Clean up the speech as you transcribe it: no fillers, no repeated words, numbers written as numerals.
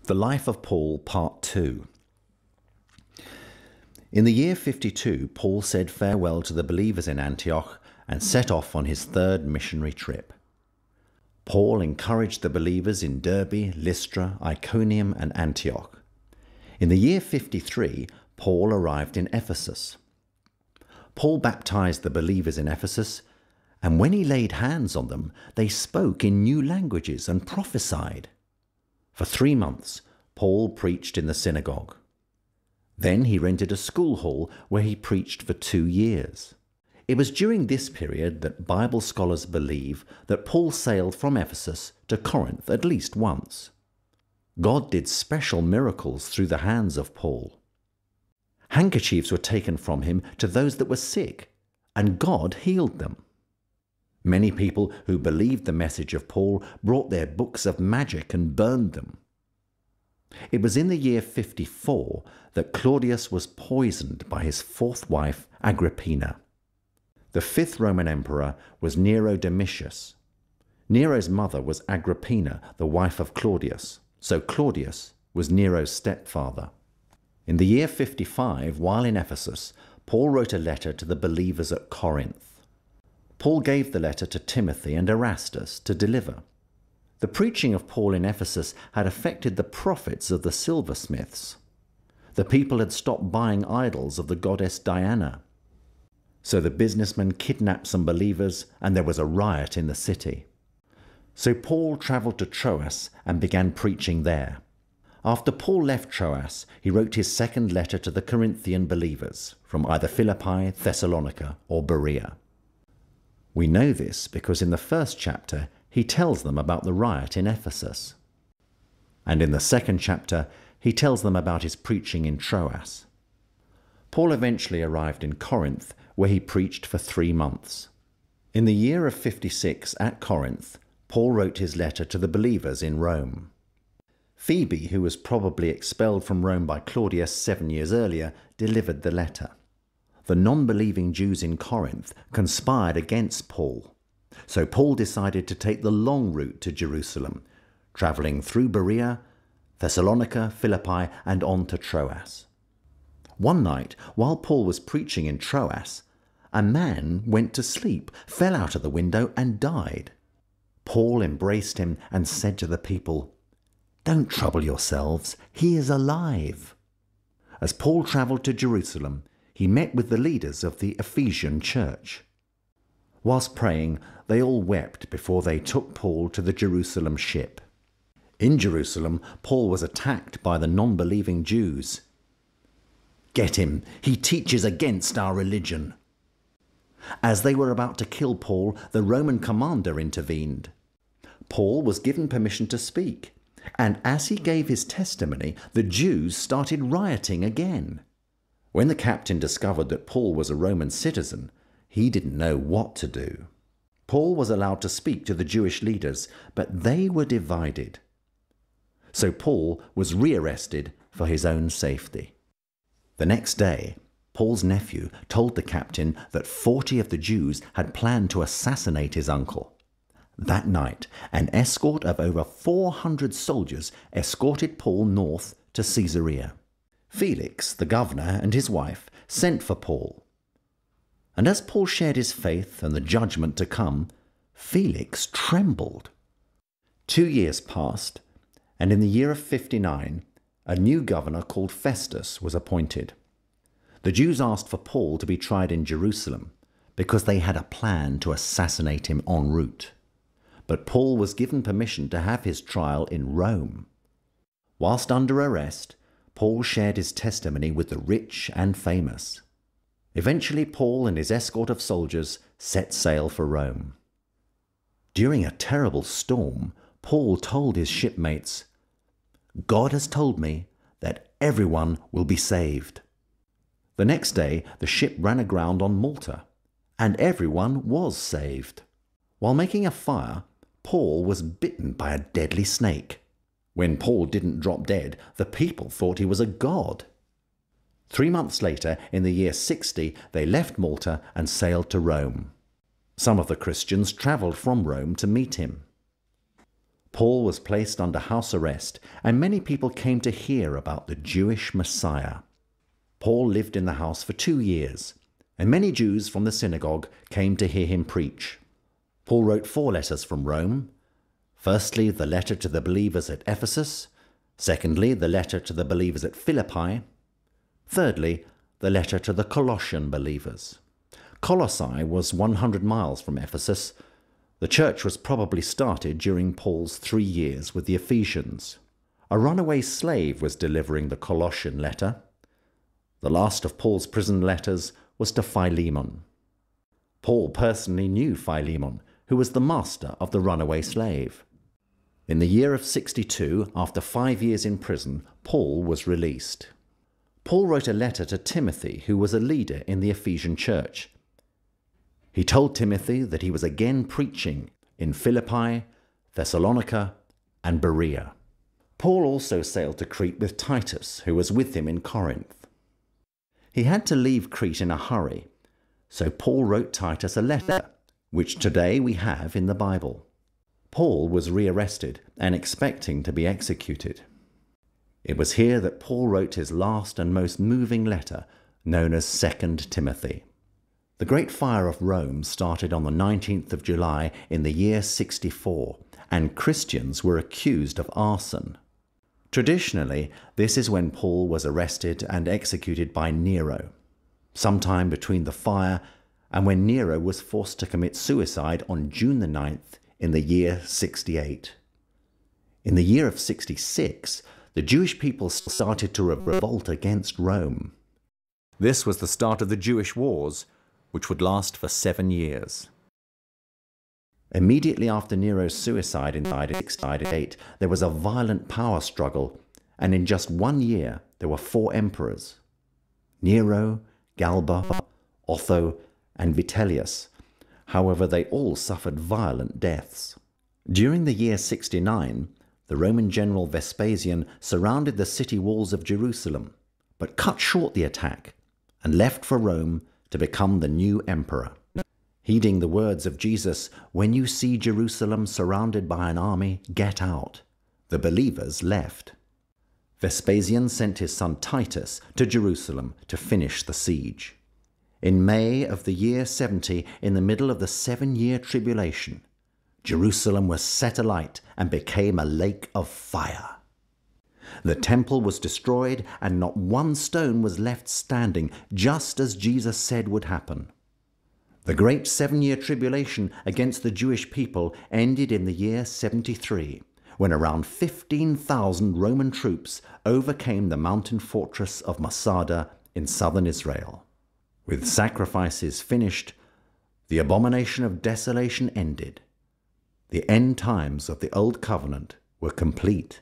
The Life of Paul, Part 2. In the year 52, Paul said farewell to the believers in Antioch and set off on his third missionary trip. Paul encouraged the believers in Derbe, Lystra, Iconium, and Antioch. In the year 53, Paul arrived in Ephesus. Paul baptized the believers in Ephesus, and when he laid hands on them, they spoke in new languages and prophesied. For 3 months, Paul preached in the synagogue. Then he rented a school hall where he preached for 2 years. It was during this period that Bible scholars believe that Paul sailed from Ephesus to Corinth at least once. God did special miracles through the hands of Paul. Handkerchiefs were taken from him to those that were sick, and God healed them. Many people who believed the message of Paul brought their books of magic and burned them. It was in the year 54 that Claudius was poisoned by his 4th wife, Agrippina. The 5th Roman emperor was Nero Domitius. Nero's mother was Agrippina, the wife of Claudius, so Claudius was Nero's stepfather. In the year 55, while in Ephesus, Paul wrote a letter to the believers at Corinth. Paul gave the letter to Timothy and Erastus to deliver. The preaching of Paul in Ephesus had affected the profits of the silversmiths. The people had stopped buying idols of the goddess Diana. So the businessmen kidnapped some believers, and there was a riot in the city. So Paul travelled to Troas and began preaching there. After Paul left Troas, he wrote his 2nd letter to the Corinthian believers from either Philippi, Thessalonica, or Berea. We know this because in the 1st chapter he tells them about the riot in Ephesus. And in the 2nd chapter he tells them about his preaching in Troas. Paul eventually arrived in Corinth, where he preached for 3 months. In the year of 56 at Corinth, Paul wrote his letter to the believers in Rome. Phoebe, who was probably expelled from Rome by Claudius 7 years earlier, delivered the letter. The non-believing Jews in Corinth conspired against Paul, so Paul decided to take the long route to Jerusalem, travelling through Berea, Thessalonica, Philippi, and on to Troas. One night, while Paul was preaching in Troas, a man went to sleep, fell out of the window, and died. Paul embraced him and said to the people, "Don't trouble yourselves, he is alive." As Paul travelled to Jerusalem, he met with the leaders of the Ephesian church. Whilst praying, they all wept before they took Paul to the Jerusalem ship. In Jerusalem, Paul was attacked by the non-believing Jews. "Get him! He teaches against our religion." As they were about to kill Paul, the Roman commander intervened. Paul was given permission to speak, and as he gave his testimony, the Jews started rioting again. When the captain discovered that Paul was a Roman citizen, he didn't know what to do. Paul was allowed to speak to the Jewish leaders, but they were divided. So Paul was rearrested for his own safety. The next day, Paul's nephew told the captain that 40 of the Jews had planned to assassinate his uncle. That night, an escort of over 400 soldiers escorted Paul north to Caesarea. Felix, the governor, and his wife sent for Paul. And as Paul shared his faith and the judgment to come, Felix trembled. 2 years passed, and in the year of 59, a new governor called Festus was appointed. The Jews asked for Paul to be tried in Jerusalem because they had a plan to assassinate him en route. But Paul was given permission to have his trial in Rome. Whilst under arrest, Paul shared his testimony with the rich and famous. Eventually, Paul and his escort of soldiers set sail for Rome. During a terrible storm, Paul told his shipmates, "God has told me that everyone will be saved." The next day, the ship ran aground on Malta, and everyone was saved. While making a fire, Paul was bitten by a deadly snake. When Paul didn't drop dead, the people thought he was a god. 3 months later, in the year 60, they left Malta and sailed to Rome. Some of the Christians travelled from Rome to meet him. Paul was placed under house arrest, and many people came to hear about the Jewish Messiah. Paul lived in the house for 2 years, and many Jews from the synagogue came to hear him preach. Paul wrote 4 letters from Rome. Firstly, the letter to the believers at Ephesus. Secondly, the letter to the believers at Philippi. Thirdly, the letter to the Colossian believers. Colossae was 100 miles from Ephesus. The church was probably started during Paul's 3 years with the Ephesians. A runaway slave was delivering the Colossian letter. The last of Paul's prison letters was to Philemon. Paul personally knew Philemon, who was the master of the runaway slave. In the year of 62, after 5 years in prison, Paul was released. Paul wrote a letter to Timothy, who was a leader in the Ephesian church. He told Timothy that he was again preaching in Philippi, Thessalonica, and Berea. Paul also sailed to Crete with Titus, who was with him in Corinth. He had to leave Crete in a hurry, so Paul wrote Titus a letter, which today we have in the Bible. Paul was rearrested and expecting to be executed. It was here that Paul wrote his last and most moving letter, known as 2 Timothy. The Great Fire of Rome started on the 19th of July in the year 64, and Christians were accused of arson. Traditionally, this is when Paul was arrested and executed by Nero, sometime between the fire and when Nero was forced to commit suicide on June the 9th in the year 68. In the year of 66, the Jewish people started to revolt against Rome. This was the start of the Jewish Wars, which would last for 7 years. Immediately after Nero's suicide in 68, there was a violent power struggle, and in just 1 year there were 4 emperors: Nero, Galba, Otho, and Vitellius. However, they all suffered violent deaths. During the year 69, the Roman general Vespasian surrounded the city walls of Jerusalem, but cut short the attack and left for Rome to become the new emperor. Heeding the words of Jesus, "When you see Jerusalem surrounded by an army, get out," the believers left. Vespasian sent his son Titus to Jerusalem to finish the siege. In May of the year 70, in the middle of the 7-year tribulation, Jerusalem was set alight and became a lake of fire. The temple was destroyed and not one stone was left standing, just as Jesus said would happen. The great 7-year tribulation against the Jewish people ended in the year 73, when around 15,000 Roman troops overcame the mountain fortress of Masada in southern Israel. With sacrifices finished, the abomination of desolation ended. The end times of the Old Covenant were complete.